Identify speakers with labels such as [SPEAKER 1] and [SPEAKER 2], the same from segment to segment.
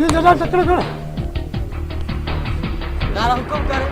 [SPEAKER 1] मुझे जरा टक्कर कर
[SPEAKER 2] नारा हुक्म करे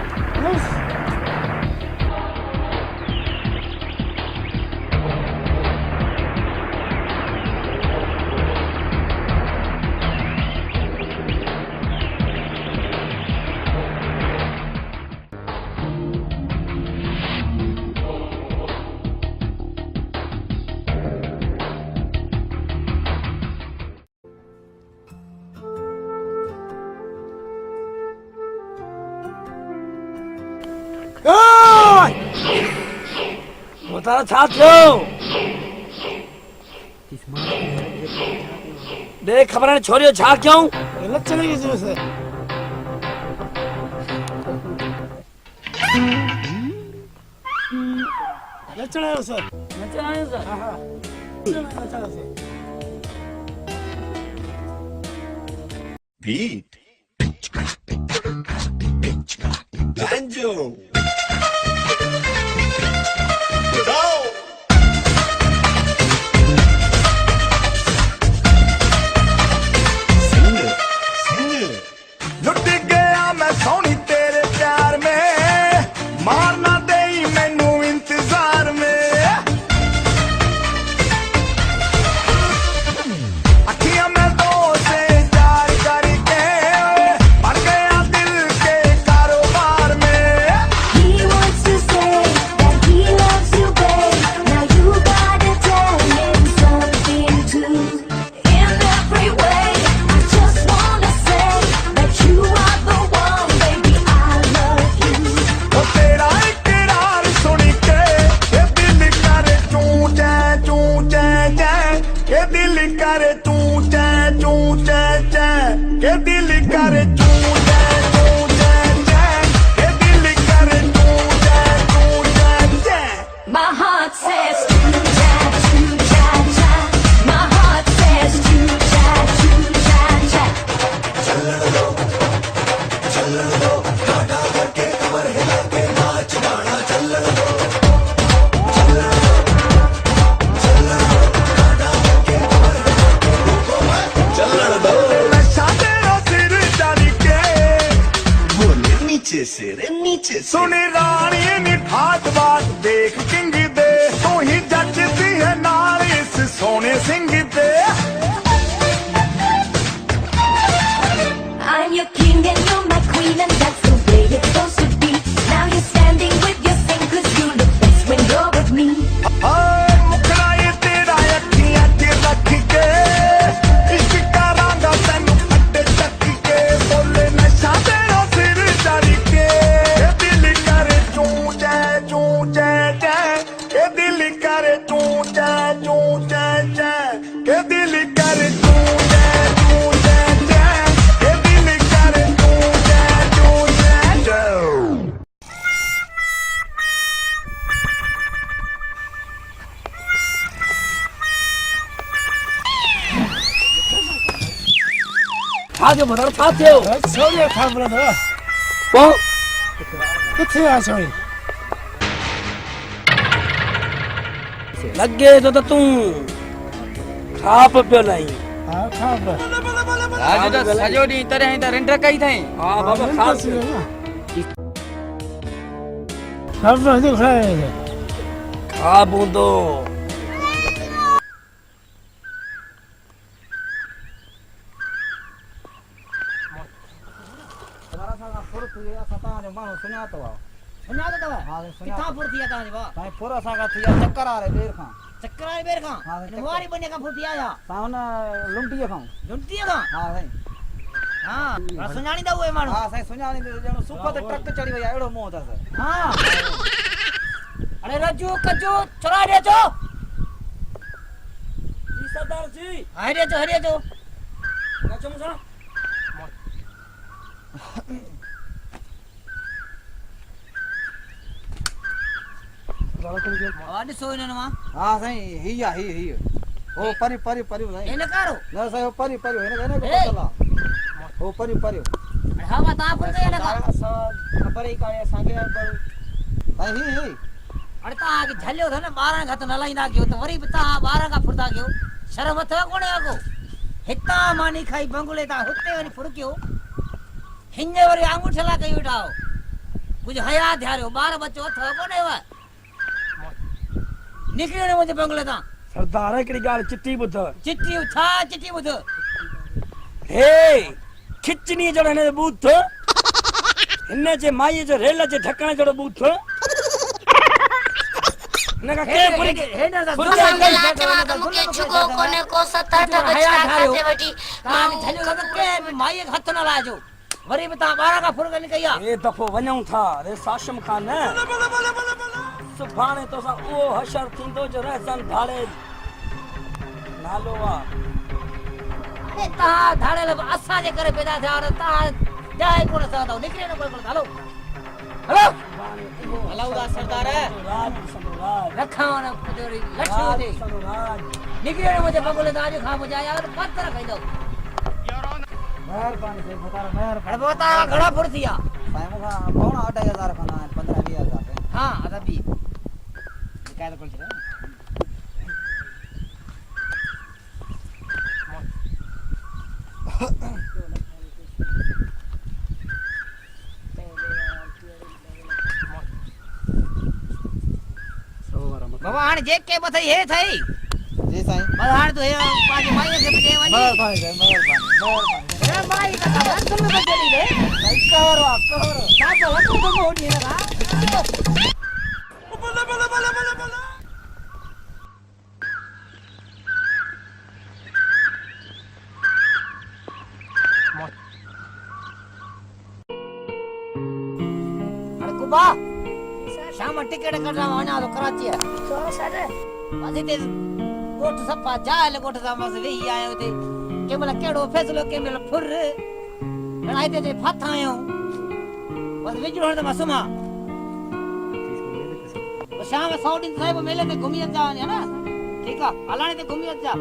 [SPEAKER 1] वो तारा छाप लो देख खबर है छोरियो छा क्यों गलत चलेगी जी उसे गलत चढ़ाया उसे गलत चढ़ाया उसे हाँ हाँ चढ़ाया उसे
[SPEAKER 3] Beat. Banjo.
[SPEAKER 4] लुट गया मैं सोनी तेरे प्यार में मारना दे मैनू इंतजार में अखियां में दो से जार करके भर गया दिल के कारोबार में
[SPEAKER 5] He wants to say that he loves you, babe. Now you gotta tell him something too. In every way, I just wanna say that you are the one, baby. I love you.
[SPEAKER 4] ओ तेरा इकरार सुन के ये दिल करे चूं चै ये दिल करे चूं चै ये दिल करे चूं चै ये दिल करे चूं चै
[SPEAKER 5] My heart says choo cha cha. My heart says choo cha cha.
[SPEAKER 4] नशा तेरा सिर चढ़ के
[SPEAKER 3] बोले नीचे से
[SPEAKER 4] सुनी रानी नी ठाट बात देख किंग दे तू ही जचती है नाल इस सोने सिंह दे
[SPEAKER 5] I'm your king and you're my queen, and that's the way it's supposed to be. Now you're standing with your thing, 'cause you look best when you're with me.
[SPEAKER 4] हाय मुखड़ा ये तेरा अखियां च रख के इश्क करांगा तैनू अड्डे चक के बोले नशा तेरा सिर चढ़ के ये दिल करे चूं चै ये दिल करे चूं चै ये दिल करे चूं चै ये दिल करे चूं चै
[SPEAKER 1] छा जो बता छा थियो
[SPEAKER 2] छोरियो खबर दो
[SPEAKER 1] वो
[SPEAKER 2] किथे आ छोरी
[SPEAKER 1] लगे तो तू खाप पियो नहीं
[SPEAKER 2] हां खबर आज तो सजो दी तरह ही रेंटर कई थे
[SPEAKER 1] हाँ बाबा खाप
[SPEAKER 2] खबर जो खड़ा है
[SPEAKER 1] खा बूंदो
[SPEAKER 2] किथा फुर्ती आता है बा भाई पूरा सागा थिया चक्कर आ रहे देर खां
[SPEAKER 6] चक्कर आए बेर खां नवारी बने का फुर्ती आया
[SPEAKER 2] सावन लुंटी खां
[SPEAKER 6] झुंटी खां
[SPEAKER 2] हां भाई
[SPEAKER 6] हां सुनानी दा हुए मानो
[SPEAKER 2] हां सही सुनानी दे जणो सुपर ते ट्रक चढ़ी वया एड़ो मोह था सर
[SPEAKER 6] हां अरे रजू कजू चला रे जो
[SPEAKER 1] जी सरदार जी
[SPEAKER 6] हरे जो
[SPEAKER 1] नचो मुसा
[SPEAKER 6] वाडी सोने नमा
[SPEAKER 2] हां सही हिया ही ओ परी भाई
[SPEAKER 6] एने करो
[SPEAKER 2] ना सही परी हेने
[SPEAKER 6] ए!
[SPEAKER 2] चला ओ परी
[SPEAKER 6] अरे हा बता पर एने का
[SPEAKER 2] खबर ही काले संगे भाई ही
[SPEAKER 6] अरे ता आगे झल्यो था ना 12 का तो नलाई ना गयो तो वरी बता 12 का फुर्ता गयो शर्म अथवा कोने आगो हिता मानी खाई बंगले ता हुते वनी फुरकियो हिंजे वरी अंगूठे ला कई उठाओ कुछ हया ध्यारो बार बच्चो अथवा कोने वा निकलियो ने मुझे बंगले ता
[SPEAKER 1] सरदार हिकिड़ी ॻाल्हि चिटी ॿुध
[SPEAKER 6] चिट्ठी छा चिट्ठी ॿुध
[SPEAKER 1] हे खिचनी जहिड़ो हिन जो बूथ हिन जे माईअ जो रेल जे ढकण जहिड़ो बूथ हिन खां के पुरी
[SPEAKER 6] हे न
[SPEAKER 5] दुनिया में लाट वाग मुके छुगो कोने को 7-8 बचका खाते वठी
[SPEAKER 6] कान झलियो लग के माई हथ न लाजो वरी भी ता 12 का फुरक निकया
[SPEAKER 1] ए दफ़ो वञूं था रे साशम खान सुभाणे तोसां उहो हशर थींदो जो रहसन धाड़े नालो आहे
[SPEAKER 6] अरे ता धाड़े लब असा जे करे पैदा थिया और ता जाए कोन सादा निकरे न कोन हलो हलो हलाउदा सरदार
[SPEAKER 1] राज समुराज
[SPEAKER 6] रखा न पुजरी लठो दे
[SPEAKER 1] समुराज
[SPEAKER 6] निकरे न मुझे बगले ता आज खा बुझाया और पत्थर खाई दो
[SPEAKER 7] मेहरबानी से बता मेहरबानी
[SPEAKER 6] अरे बता घड़ा फुरतिया
[SPEAKER 7] टाइम का पौना 8,000 खाना 15-20,000
[SPEAKER 6] हां अदा भी निकाल कोन छे बाबा हाणे जेके बथई हे थई
[SPEAKER 7] जी साईं
[SPEAKER 6] बस हाणे तो हे पाजी माई के बजे वनी
[SPEAKER 7] मेहरबानी से मेहरबानी
[SPEAKER 6] रे माई का अंकल में बजेली रे
[SPEAKER 7] कहरो
[SPEAKER 6] ता तो लको तो मोड़ी लगा अरे कुबा शाम टिकट कटरा वना तो कराची है
[SPEAKER 5] तो सर
[SPEAKER 6] अजी ते गोठ सपा जाल गोठ सा मस वे आयो ते केमल केड़ो फैसलो केमल फुर लड़ाई ते फाथा आयो बस विजड़ो त मसुमा शाम 100 दिन साहिब मेले ते घूमी जा है ना ठीक है हलाने ते घूमी जा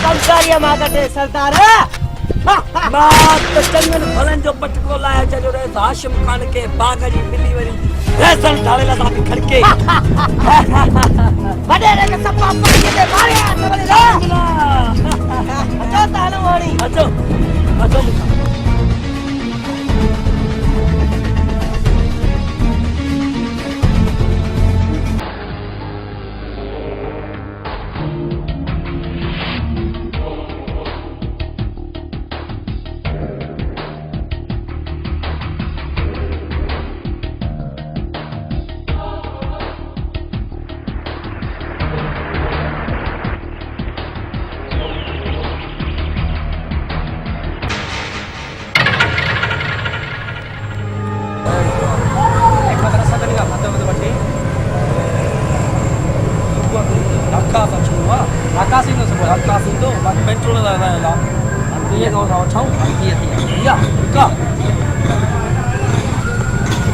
[SPEAKER 1] सरदारिया मागटे सरदार मां त चंगन भलन जो पटको लाया चलो रे हाशिम खान के बाग जी मिली वरी रेसन ढाले ला साथी खड़के
[SPEAKER 6] बड़े रे के सपा पड़ी दे मारे बोले ला अचो तालो वाली
[SPEAKER 1] अचो अचो गाँव था अच्छा
[SPEAKER 2] थी
[SPEAKER 1] या का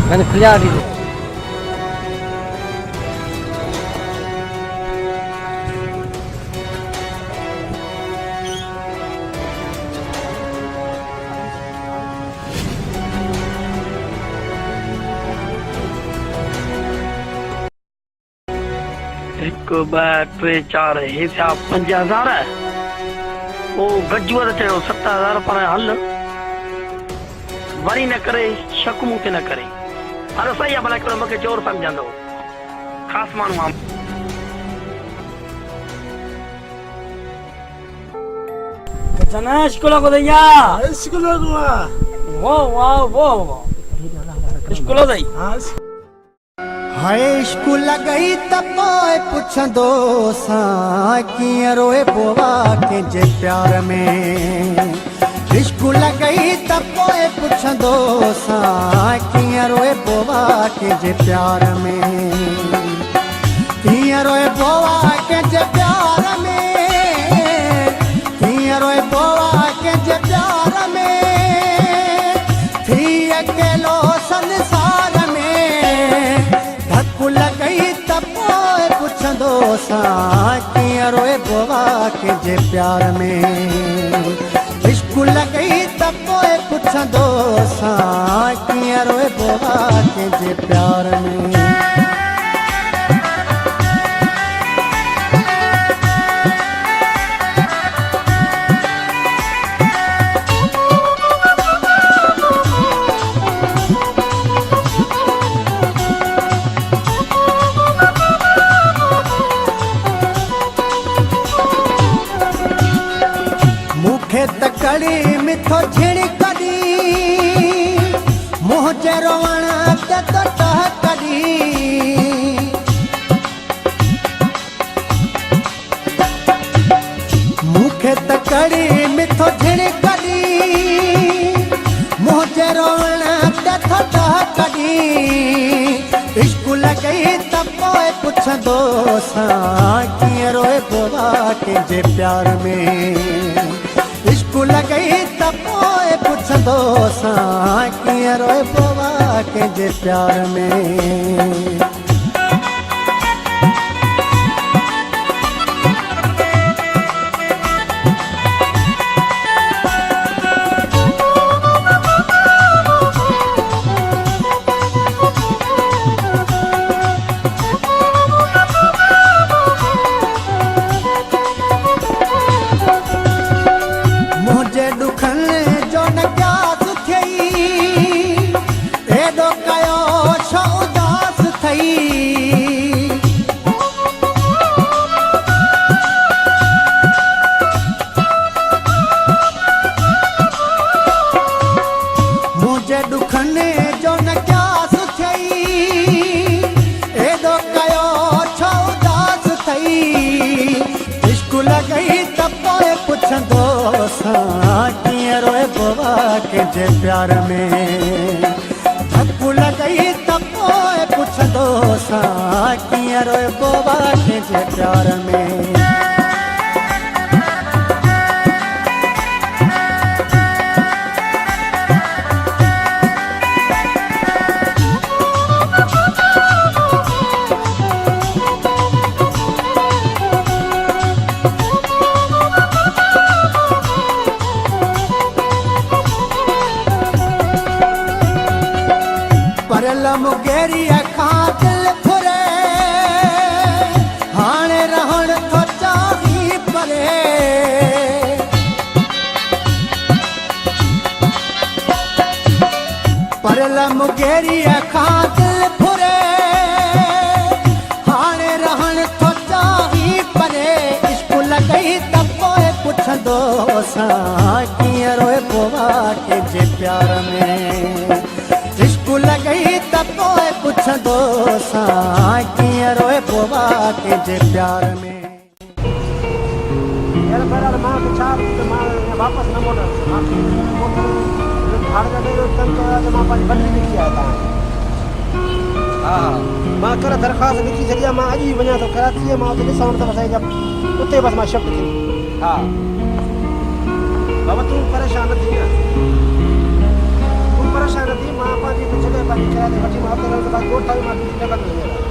[SPEAKER 2] मैंने खिला दी
[SPEAKER 8] एक ॿ टे चारि हे थिया 5000 ओ गजूअर चयो 7000 पर हल वरी न करे शक मूं ते न करे हल सही आहे भला हिकिड़ो मूंखे चोर सम्झंदो ख़ासि माण्हू आहे
[SPEAKER 1] कितना स्कूल को दैया
[SPEAKER 3] स्कूल को
[SPEAKER 1] वो वाह वो स्कूल दई
[SPEAKER 9] हाय स्कूल गई त पोइ पुछंदो सां कीअं रोए बोवा कंहिंजे प्यार में स्कूल गई त पोइ पुछंदो सां कीअं रोए बोवा कंहिंजे प्यार में कीअं रोए बोवा कंहिंजे प्यार में कीअं रोए बोवा कंहिंजे प्यार में थी अकेलो संसार में धक्कू लॻई त पोइ पुछंदो सां कीअं रोए बोवा कंहिंजे प्यार में स्कूल गई त पोइ पुछंदो सां कीअं रोए बोवा कंहिंजे प्यार में मूंखे त कड़ी मिठो झिड़कड़ी मुंहुं जे रोवण ते तो टहकड़ी मूंखे त कड़ी मिठो झिड़कड़ी मुंहुं जे रोवण ते तो टहकड़ी स्कूल गई त पोइ पुछंदो सां कीअं रोए बोवा कंहिंजे प्यार में स्कूल गई त पोइ पुछंदो सां कीअं रोए बोवा कंहिंजे प्यार में मुंहिंजे ॾुखनि जो न क्यास थियई एॾो कयो छो उदास थई मुंहिंजे ॾुखनि जो न क्यास थियई एॾो कयो छो उदास थई स्कूल गई त पोइ पुछंदो सां कीअं रोए बोवा कंहिंजे प्यार में धक्कू लॻई त पोइ पुछंदो सां कीअं रोए बोवा कंहिंजे प्यार में परल मुगेरीअ खां दिलि फुरे हाणे रहण थो चाही परे परल मुगेरीअ खां दिलि फुरे हाणे रहण थो चाही परे स्कूल गई त पोइ पुछंदो सां कीअं रोए बोवा कंहिंजे प्यार में स्कूल गई त पोइ पुछंदो सां कीअं रोए बोवा कंहिंजे प्यार में
[SPEAKER 7] यार मेरा मां के चार मां वापस न मोटर मां घर जा दे तन तो मां पास बदली लिखी आया था
[SPEAKER 2] हां
[SPEAKER 7] मां कर दरखास्त लिखी छडिया मां अजी वणा तो कराची मां तो ॾिसण त सही जब उते बस मां शिफ्ट थी
[SPEAKER 2] हां
[SPEAKER 7] बाबा तू परेशान थी ना तू परेशान थी मां पाजी तो चले पाजी चला दे वठी मां तो बाद दो टाइम मां ने बंद हो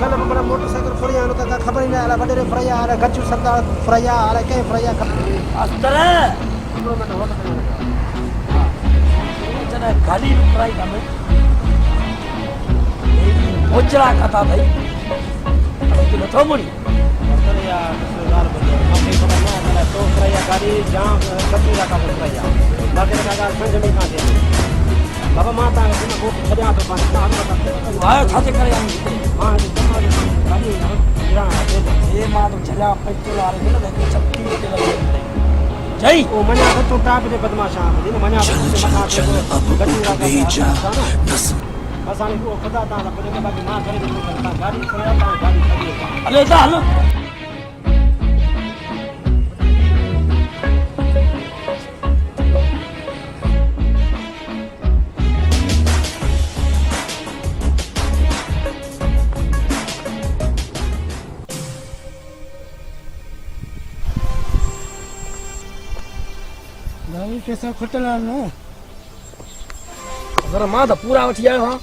[SPEAKER 7] कल हमरा मोटरसाइकिल फ्रया न का खबर ही ना आला बडे फ्रया आला गच्चू सरदार फ्रया आला के फ्रया
[SPEAKER 1] अस्तर
[SPEAKER 7] इम्प्रूवमेंट हो तो
[SPEAKER 1] जना गाड़ी ट्राई कर में ओचरा खाता भाई अब तो मोड़ी
[SPEAKER 7] फ्रया सरदार बजे मम्मी को ना तो फ्रया गाड़ी जहां गच्चू का फ्रया बाकी का संग में का दे बाबा मां ता को खड़ा तो पानी ना आता
[SPEAKER 1] आयो थाते करे आनी
[SPEAKER 7] हां गाड़ी या
[SPEAKER 1] ये मां तो चला पेट्रोल आ रही है ना चक्की के लगे जय
[SPEAKER 7] ओ मना तो टाप दे बदमाशा दिन मना तो मना तो गच्चू का बस आने को खुदा ताला पर के बाकी मां करे तो करता गाड़ी फ्रया ता गाड़ी खड़ी
[SPEAKER 1] अरे दा हलो
[SPEAKER 7] गाड़ी कैसा खुटला न
[SPEAKER 1] अगर मां तो पूरा उठ आयो हां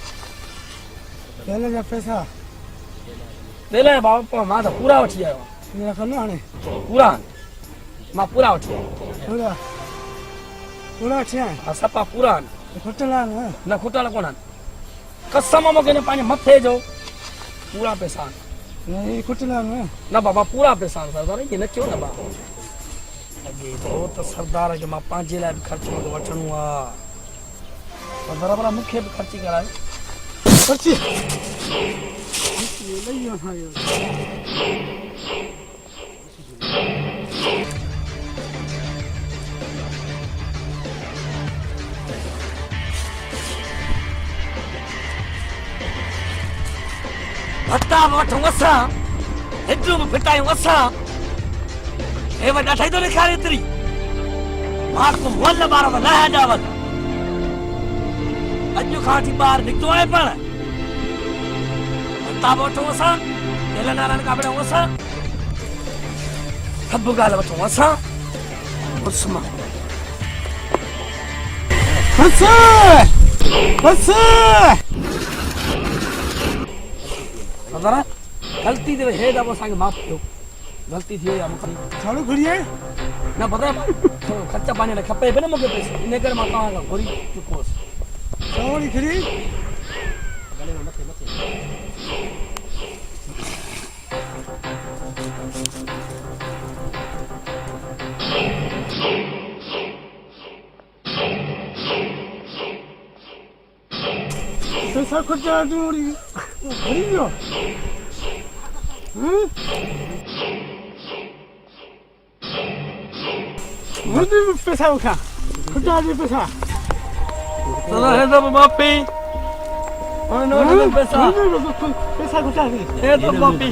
[SPEAKER 7] पहले जा पैसा
[SPEAKER 1] ले बाबा मां तो पूरा उठ आयो
[SPEAKER 7] मेरा करना है
[SPEAKER 1] पूरा मां पूरा उठ आयो
[SPEAKER 7] पूरा पूरा छे
[SPEAKER 1] सपा पूरा
[SPEAKER 7] खुटला
[SPEAKER 1] न खुटल कोन कसम मगे ने पानी मथे जो पूरा पैसा
[SPEAKER 7] नहीं खुटला
[SPEAKER 1] न बाबा पूरा पैसा सरदार ये न क्यों न बाबा अगे तो सरदार के मां पांचे ला खर्च में वठणो आ और बराबर मुखे भी खर्ची कराए
[SPEAKER 7] पर्ची ले आयो
[SPEAKER 1] भत्ता वठूं असां हेतिरो बि फिटायूं असां हे वॾा ठही थो ॾेखारे एतिरी मां को मोल ॿार न हॾावल अॼु खां वठी ॿार निकितो आहे पाण भत्ता बि वठूं असां तेल नारायण कापड़ूं असां सभु ॻाल्हि वठूं असां उस मां
[SPEAKER 7] बस बस
[SPEAKER 1] सरदार गलती ते हे दफ़ो असांखे माफ़ कयो गलती थी वई आहे मूंखे
[SPEAKER 7] झाड़ू घुरिए
[SPEAKER 1] न पता थोरो ख़र्च पाणी लाइ खपे पियो न मूंखे पैसो इन करे मां तव्हां खां घुरी चुकोसि
[SPEAKER 7] सवारी घुरी पैसा खुर्चा दूरी घुरियो मुझे पैसा उठा खुर्चा दे पैसा
[SPEAKER 1] चलो हे तो माफी और नो पैसा
[SPEAKER 7] पैसा खुर्चा दे
[SPEAKER 1] हे तो माफी